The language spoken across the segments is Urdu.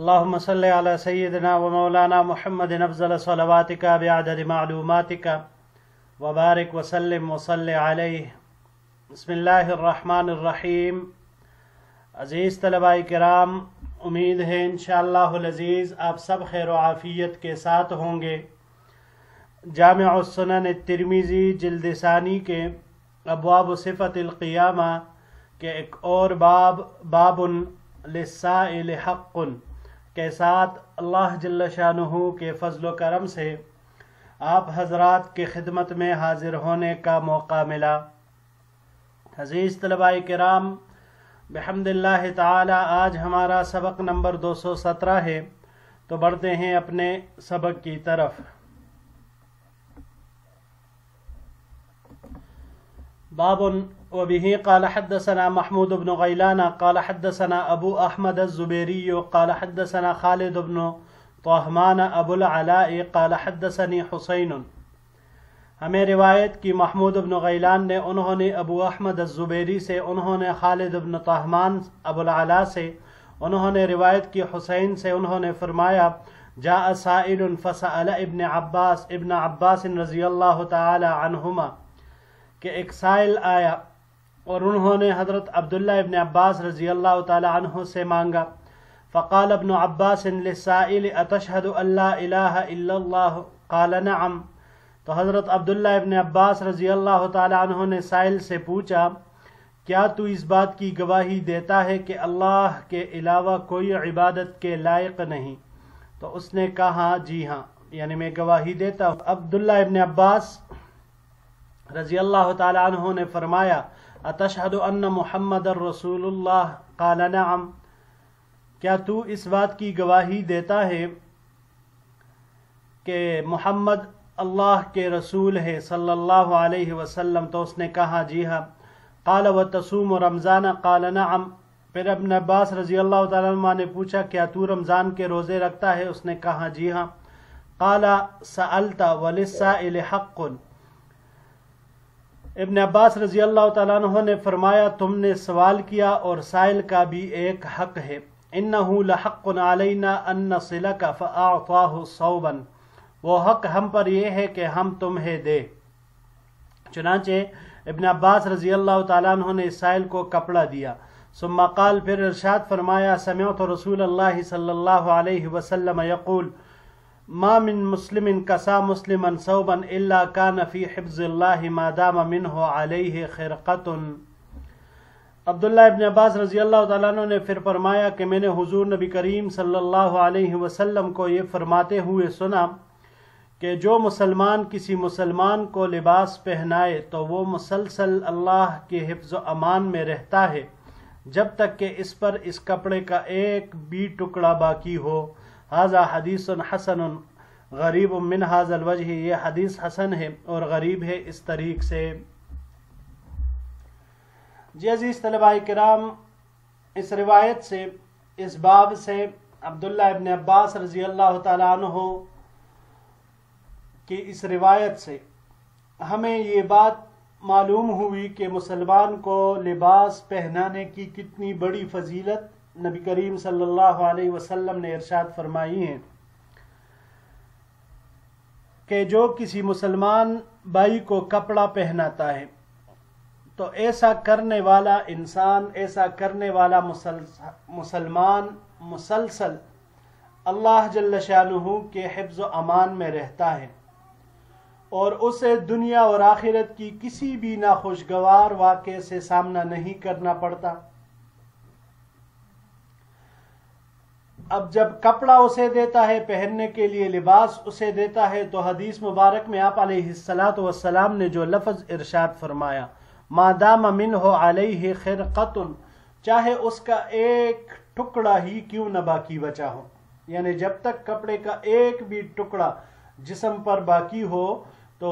اللهم صل على سيدنا ومولانا محمد افضل صلواتك بعدد معلوماتك وبارك وسلم وصل علیہ۔ بسم اللہ الرحمن الرحیم۔ عزیز طلباء کرام، امید ہے انشاءاللہ العزیز آپ سب خیر و عافیت کے ساتھ ہوں گے۔ جامع السنن الترمذی جلد ثانی کے ابواب صفت القیامہ کے ایک اور باب للسائل حق کے ساتھ اللہ جل شانہ کے فضل و کرم سے آپ حضرات کی خدمت میں حاضر ہونے کا موقع ملا۔ عزیز طلباء کرام، بحمد اللہ تعالی آج ہمارا سبق نمبر 217 ہے، تو بڑھتے ہیں اپنے سبق کی طرف۔ باب وبه قال حدثنا محمود بن غيلان قال حدثنا ابو احمد الزبيري قال حدثنا خالد بن طهمان ابو العلاء قال حدثني حسين۔ ہمیں روایت کی محمود بن غیلان نے، انہوں نے ابو احمد الزبیری سے، انہوں نے خالد بن طہمان ابو العلاء سے، انہوں نے روایت کی حسین سے، انہوں نے فرمایا جاء سائل فسأل ابن عباس رضی اللہ تعالی عنہما، کہ ایک سائل آیا اور انہوں نے حضرت عبداللہ ابن عباس رضی اللہ تعالی عنہ سے مانگا۔ فقال ابن عباس للسائل اتشہد ان لا الہ الا اللہ قال نعم۔ تو حضرت عبداللہ ابن عباس رضی اللہ تعالی عنہ نے سائل سے پوچھا، کیا تو اس بات کی گواہی دیتا ہے کہ اللہ کے علاوہ کوئی عبادت کے لائق نہیں؟ تو اس نے کہا جی ہاں، یعنی میں گواہی دیتا ہوں۔ عبداللہ ابن عباس رضی اللہ تعالی عنہ نے فرمایا اتشہد ان محمد رسول اللہ قال نعم، کیا تو اس بات کی گواہی دیتا ہے کہ محمد اللہ کے رسول ہے صلی اللہ علیہ وسلم؟ تو اس نے کہا جی ہاں۔ قال وتصوم رمضان قال نعم۔ پھر ابن عباس رضی اللہ تعالیٰ عنہ نے پوچھا کیا تو رمضان کے روزے رکھتا ہے؟ اس نے کہا جی ہاں۔ قال سألت وللسائل حق۔ ابن عباس رضی اللہ تعالیٰ عنہ نے فرمایا تم نے سوال کیا اور سائل کا بھی ایک حق ہے۔ انہ لحق علینا ان نصلک فاعطاہ صوبا، وہ حق ہم پر یہ ہے کہ ہم تمہیں دے۔ چنانچہ ابن عباس رضی اللہ تعالیٰ عنہ نے اس سائل کو کپڑا دیا۔ ثم قال، پھر ارشاد فرمایا سمعت رسول اللہ صلی اللہ علیہ وسلم یقول ما من مسلم کسا مسلما ثوبا الا کان فی حفظ اللہ ما دام منہ علیہ خرقۃ۔ عبداللہ ابن عباس رضی اللہ تعالیٰ عنہ نے پھر فرمایا کہ میں نے حضور نبی کریم صلی اللہ علیہ وسلم کو یہ فرماتے ہوئے سنا کہ جو مسلمان کسی مسلمان کو لباس پہنائے تو وہ مسلسل اللہ کے حفظ و امان میں رہتا ہے جب تک کہ اس پر اس کپڑے کا ایک بھی ٹکڑا باقی ہو۔ ھذا حدیث حسن غریب من ھذا الوجہ، یہ حدیث حسن ہے اور غریب ہے اس طریق سے۔ جی عزیز طلباء کرام، اس روایت سے، اس باب سے عبداللہ ابن عباس رضی اللہ تعالیٰ عنہ کی اس روایت سے ہمیں یہ بات معلوم ہوئی کہ مسلمان کو لباس پہنانے کی کتنی بڑی فضیلت نبی کریم صلی اللہ علیہ وسلم نے ارشاد فرمائی ہے کہ جو کسی مسلمان بھائی کو کپڑا پہناتا ہے تو ایسا کرنے والا انسان، ایسا کرنے والا مسلمان مسلسل اللہ جل شانہ کے حفظ و امان میں رہتا ہے اور اسے دنیا اور آخرت کی کسی بھی ناخوشگوار واقعے سے سامنا نہیں کرنا پڑتا۔ اب جب کپڑا اسے دیتا ہے پہننے کے لیے، لباس اسے دیتا ہے، تو حدیث مبارک میں آپ علیہ الصلاۃ والسلام نے جو لفظ ارشاد فرمایا ما دام منہ علیہ خرقۃ، چاہے اس کا ایک ٹکڑا ہی کیوں نہ باقی بچا ہو، یعنی جب تک کپڑے کا ایک بھی ٹکڑا جسم پر باقی ہو تو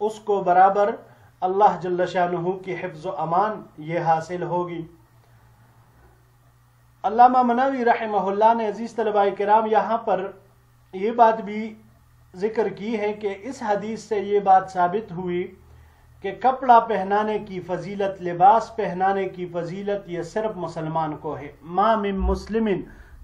اس کو برابر اللہ جل شانہ کی حفظ و امان یہ حاصل ہوگی۔ علامہ مناوی رحمہ اللہ نے عزیز طلباء کرام یہاں پر یہ بات بھی ذکر کی ہے کہ اس حدیث سے یہ بات ثابت ہوئی کہ کپڑا پہنانے کی فضیلت، لباس پہنانے کی فضیلت یہ صرف مسلمان کو ہے۔ ما من مسلم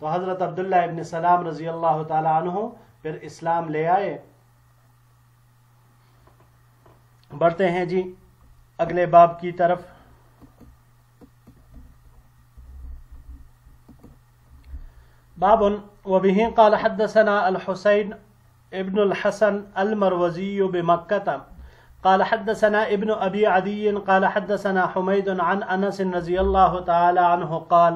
تو حضرت عبداللہ ابن سلام رضی اللہ تعالی عنہ پھر اسلام لے آئے۔ بڑھتے ہیں جی اگلے باب کی طرف۔ باب وبه قال حدثنا الحسين ابن الحسن المروزي بمكة قال حدثنا ابن أبي عدي قال حدثنا حميد عن أنس رضي الله تعالى عنه قال،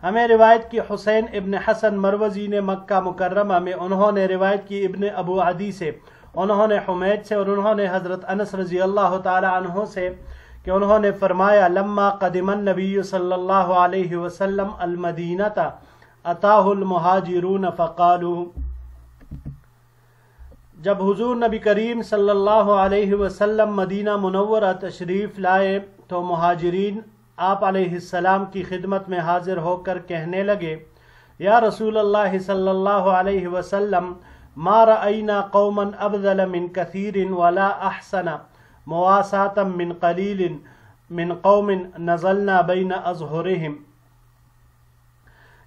ہمیں روایت کی حسین ابن حسن مروزی نے مکہ مکرمہ میں، انہوں نے روایت کی ابن ابو عدی سے، انہوں نے حمید سے، اور انہوں نے حضرت انس رضی اللہ تعالی عنہ سے کہ انہوں نے فرمایا لما قدم النبی صلی اللہ علیہ وسلم المدینہ اتاہ المہاجرون فقالوا، جب حضور نبی کریم صلی اللہ علیہ وسلم مدینہ منورہ تشریف لائے تو مہاجرین آپ علیہ السلام کی خدمت میں حاضر ہو کر کہنے لگے، یا رسول اللہ صلی اللہ علیہ وسلم، ما رأینا قوما ابذل من کثیر ولا احسن مواساتا من قلیل من قوم نزلنا بین اظہرہم۔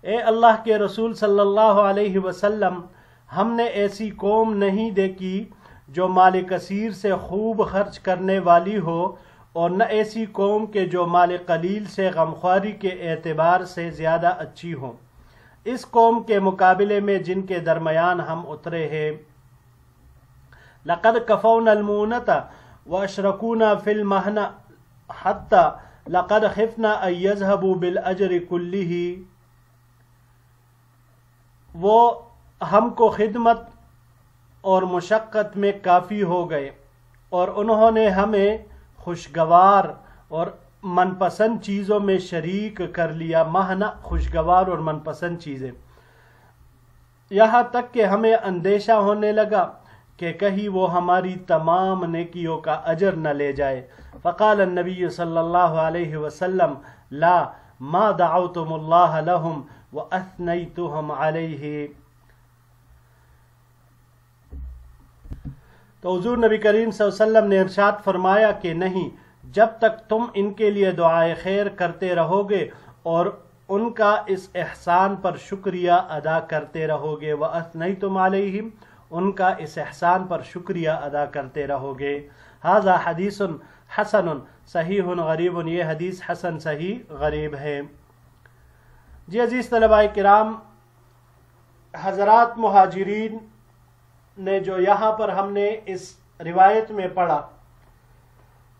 اے اللہ کے رسول صلی اللہ علیہ وسلم، ہم نے ایسی قوم نہیں دیکھی جو مال کثیر سے خوب خرچ کرنے والی ہو، اور نہ ایسی قوم کے جو مال قلیل سے غمخواری کے اعتبار سے زیادہ اچھی ہوں، اس قوم کے مقابلے میں جن کے درمیان ہم اترے ہیں۔ لقد کفونا المونۃ واشرکونا فی المحنہ حتی لقد خفنا ان یذهبوا بالاجر کلہ، وہ ہم کو خدمت اور مشقت میں کافی ہو گئے، اور انہوں نے ہمیں خوشگوار اور من پسند چیزوں میں شریک کر لیا۔ مہنا خوشگوار اور من پسند چیزیں، یہاں تک کہ ہمیں اندیشہ ہونے لگا کہ کہیں وہ ہماری تمام نیکیوں کا اجر نہ لے جائے۔ فقال النبی صلی اللہ علیہ وسلم لا ما دعوتم اللہ لہم واثنیتہم علیہ۔ تو حضور نبی کریم صلی اللہ علیہ وسلم نے ارشاد فرمایا کہ نہیں، جب تک تم ان کے لیے دعائے خیر کرتے رہو گے اور ان کا اس احسان پر شکریہ ادا کرتے رہو گے، وَأَثْنَيْتُمْ عَلَيْهِمْ، ان کا اس احسان پر شکریہ ادا کرتے رہو گے۔ ھذا حدیث حسن صحیح غریب، یہ حدیث حسن صحیح غریب ہے۔ جی عزیز طلباء کرام، حضرات مہاجرین نے جو یہاں پر ہم نے اس روایت میں پڑھا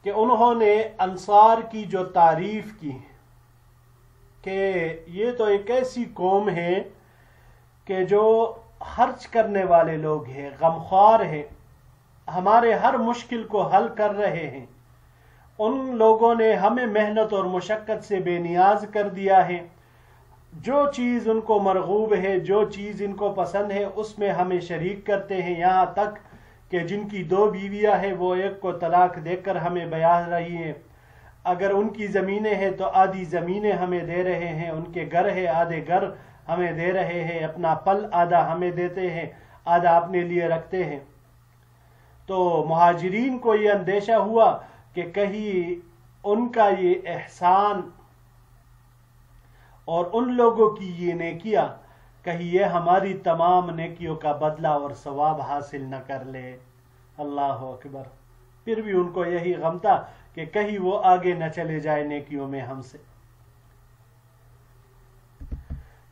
کہ انہوں نے انصار کی جو تعریف کی کہ یہ تو ایک ایسی قوم ہے کہ جو خرچ کرنے والے لوگ ہیں، غمخوار ہیں، ہمارے ہر مشکل کو حل کر رہے ہیں، ان لوگوں نے ہمیں محنت اور مشقت سے بے نیاز کر دیا ہے، جو چیز ان کو مرغوب ہے، جو چیز ان کو پسند ہے، اس میں ہمیں شریک کرتے ہیں، یہاں تک کہ جن کی 2 بیویاں ہیں وہ ایک کو طلاق دے کر ہمیں بیاہ رہی ہیں، اگر ان کی زمینیں ہیں تو آدھی زمینیں ہمیں دے رہے ہیں، ان کے گھر ہے آدھے گھر ہمیں دے رہے ہیں، اپنا پل آدھا ہمیں دیتے ہیں، آدھا اپنے لیے رکھتے ہیں۔ تو مہاجرین کو یہ اندیشہ ہوا کہ کہیں ان کا یہ احسان اور ان لوگوں کی یہ نیکیاں کہیں یہ ہماری تمام نیکیوں کا بدلہ اور ثواب حاصل نہ کر لے۔ اللہ اکبر۔ پھر بھی ان کو یہی غم تھا کہ کہیں وہ آگے نہ چلے جائے نیکیوں میں ہم سے،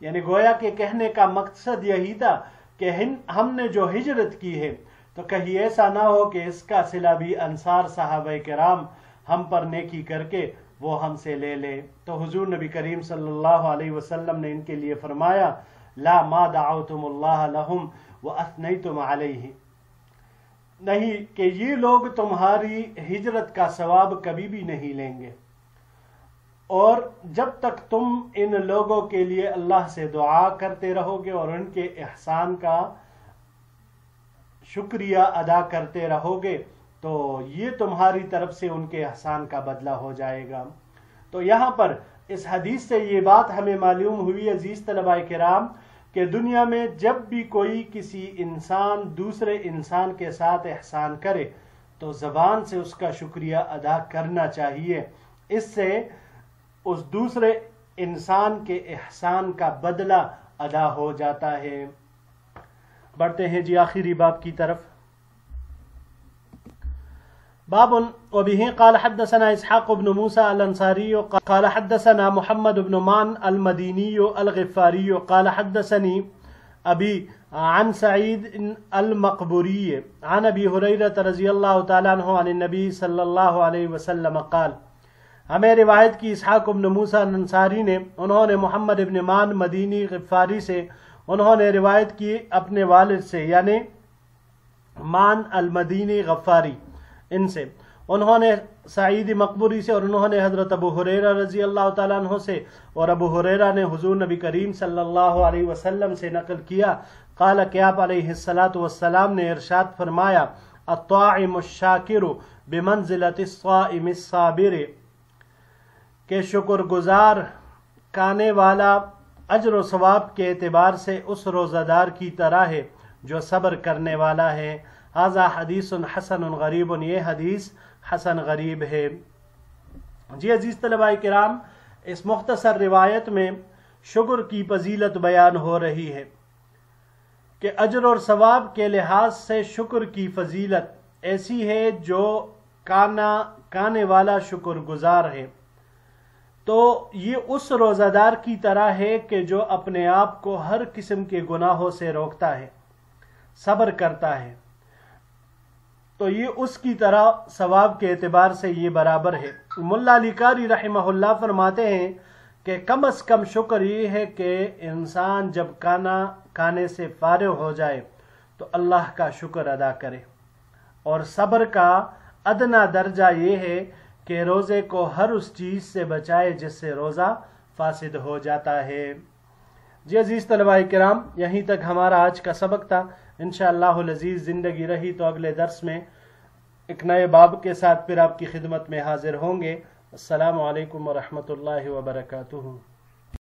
یعنی گویا کہ کہنے کا مقصد یہی تھا کہ ہم نے جو ہجرت کی ہے تو کہیں ایسا نہ ہو کہ اس کا صلہ بھی انصار صحابہ کرام ہم پر نیکی کر کے وہ ہم سے لے لے۔ تو حضور نبی کریم صلی اللہ علیہ وسلم نے ان کے لیے فرمایا لا ما دعوتم اللہ لہم واثنیتم علیہ، نہیں کہ یہ لوگ تمہاری ہجرت کا ثواب کبھی بھی نہیں لیں گے، اور جب تک تم ان لوگوں کے لیے اللہ سے دعا کرتے رہو گے اور ان کے احسان کا شکریہ ادا کرتے رہو گے تو یہ تمہاری طرف سے ان کے احسان کا بدلہ ہو جائے گا۔ تو یہاں پر اس حدیث سے یہ بات ہمیں معلوم ہوئی عزیز طلباء کرام کہ دنیا میں جب بھی کوئی کسی انسان دوسرے انسان کے ساتھ احسان کرے تو زبان سے اس کا شکریہ ادا کرنا چاہیے، اس سے اس دوسرے انسان کے احسان کا بدلہ ادا ہو جاتا ہے۔ بڑھتے ہیں جی آخری باب کی طرف۔ باب وبه قال حدثنا اسحاق بن موسى الانصاري قال حدثنا محمد بن مان المديني الغفاري قال حدثني ابي عن سعيد المقبوري عن ابي هريره رضي الله تعالى عنه عن النبي صلى الله عليه وسلم قال، ہمیں روایت کی اسحاق بن موسیٰ الانصاری نے، انہوں نے محمد بن مان مدینی غفاری سے، انہوں نے روایت کی اپنے والد سے یعنی مان المدینی غفاری ان سے، انہوں نے سعید مقبوری سے، اور انہوں نے حضرت ابو ہریرہ رضی اللہ تعالیٰ عنہ سے، اور ابو ہریرہ نے حضور نبی کریم صلی اللہ علیہ وسلم سے نقل کیا، قال کہ آپ علیہ السلام نے ارشاد فرمایا، الطاعم الشاکر بمنزلۃ الصائم الصابر، کہ شکر گزار کھانے والا اجر و ثواب کے اعتبار سے اس روزہ دار کی طرح ہے جو صبر کرنے والا ہے۔ ھذا حدیث حسن غریب، یہ حدیث حسن غریب ہے۔ جی عزیز طلباء کرام، اس مختصر روایت میں شکر کی فضیلت بیان ہو رہی ہے کہ اجر اور ثواب کے لحاظ سے شکر کی فضیلت ایسی ہے جو کھانے والا شکر گزار ہے تو یہ اس روزہ دار کی طرح ہے کہ جو اپنے آپ کو ہر قسم کے گناہوں سے روکتا ہے، صبر کرتا ہے، تو یہ اس کی طرح ثواب کے اعتبار سے یہ برابر ہے۔ ملا علی قاری رحمہ اللہ فرماتے ہیں کہ کم از کم شکر یہ ہے کہ انسان جب کھانا کھانے سے فارغ ہو جائے تو اللہ کا شکر ادا کرے، اور صبر کا ادنا درجہ یہ ہے کہ روزے کو ہر اس چیز سے بچائے جس سے روزہ فاسد ہو جاتا ہے۔ جی عزیز طلباء کرام، یہیں تک ہمارا آج کا سبق تھا۔ انشاءاللہ العزیز زندگی رہی تو اگلے درس میں ایک نئے باب کے ساتھ پھر آپ کی خدمت میں حاضر ہوں گے۔ السلام علیکم ورحمۃ اللہ وبرکاتہ۔